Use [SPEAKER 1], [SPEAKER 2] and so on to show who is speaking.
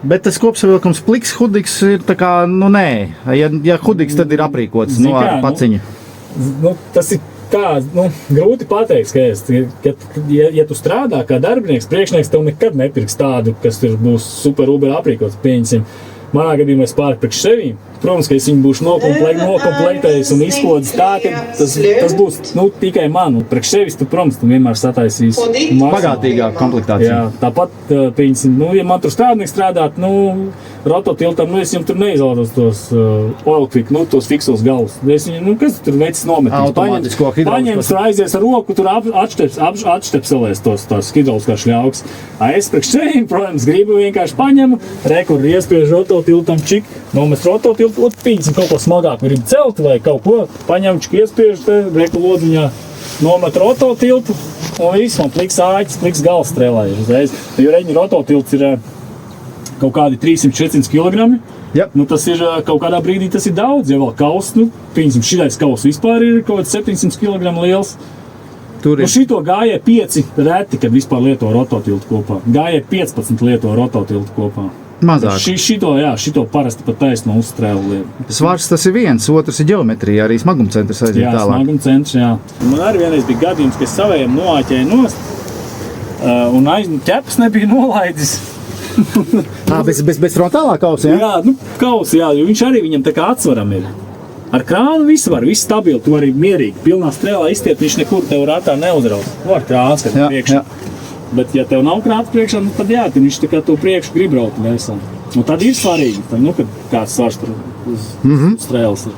[SPEAKER 1] Bet tas kopsavilkums pliks, hudīgs ir tā kā, nu nē. Ja hudīgs, tad ir aprīkots ar paciņu.
[SPEAKER 2] Tas ir kā, grūti pateikt, ja tu strādā kā darbinieks, priekšnieks tev nekad nepirks tādu, kas tur būs super uber aprīkots, pieņemsim. Manā gadījumā es pārku priekš sevī. Protams, ka es viņu būšu nokomplektējis un izkodzis tā, ka tas būs tikai man. Priekš sevis tu, protams, tu vienmēr sataisīs
[SPEAKER 1] bagātīgāku komplektāciju.
[SPEAKER 2] Jā, tāpat, pieņemsim, ja man tur strādnieks strādāt, rototiltam, es viņam tur neizvēlētos tos oilquick, tos fiksos galvus. Es viņu, kas tur vecis nometīs?
[SPEAKER 1] Automātisko
[SPEAKER 2] paņems, tur aizies ar roku, tur atštepselēs tos hidrauliskās šļaukas. Es priekš sevī, protams, gribu vienkārši paņemu, rekur iespiež rototiltam čik, nomest rototiltam, pīņas kaut ko smagāk grib celt vai kaut ko, paņem čik iespiež te, reku lodziņā, nomet rototiltu un viss, man pliks āķis, pliks gals strēlē. Jo reģiņa rototilts ir kaut kādi 300-400 kg.
[SPEAKER 1] Yep.
[SPEAKER 2] Tas ir kaut kādā brīdī tas ir daudz, ja vēl kaus, pieņemsim, šitais kaus vispār ir kaut kāds 700 kg liels. Šito gājēja 5 reti, kad vispār lieto rototiltu kopā. Gājēja 15 lieto rototiltu kopā.
[SPEAKER 1] Mazāk.
[SPEAKER 2] Šito parasti pat taisno uzstrēlu lietu.
[SPEAKER 1] Svars tas ir viens, otrs ir ģeometrija, arī smagumcentrs aiziet tālāk.
[SPEAKER 2] Jā, smagumcentrs, jā. Man arī vienreiz bija gadījums, ka es savējiem noāķēju nost, un ķepas nebija nolaidis.
[SPEAKER 1] Bez frontālā kausa, jā?
[SPEAKER 2] Jā, kausa, jā, jo viņš arī viņam tā kā atsvaram ir. Ar krānu visu var, viss stabili, tu arī mierīgi, pilnā strēlā izstiet, viņš nekur tev ratā neuzraud. Ar krāns, kad priekšā. Bet, ja tev nav krāts priekšā, tad jā, tad viņš tā kā to priekšu grib raut vēsā. Un tad ir svarīgi, kad kāds svars tur uz strēles ir.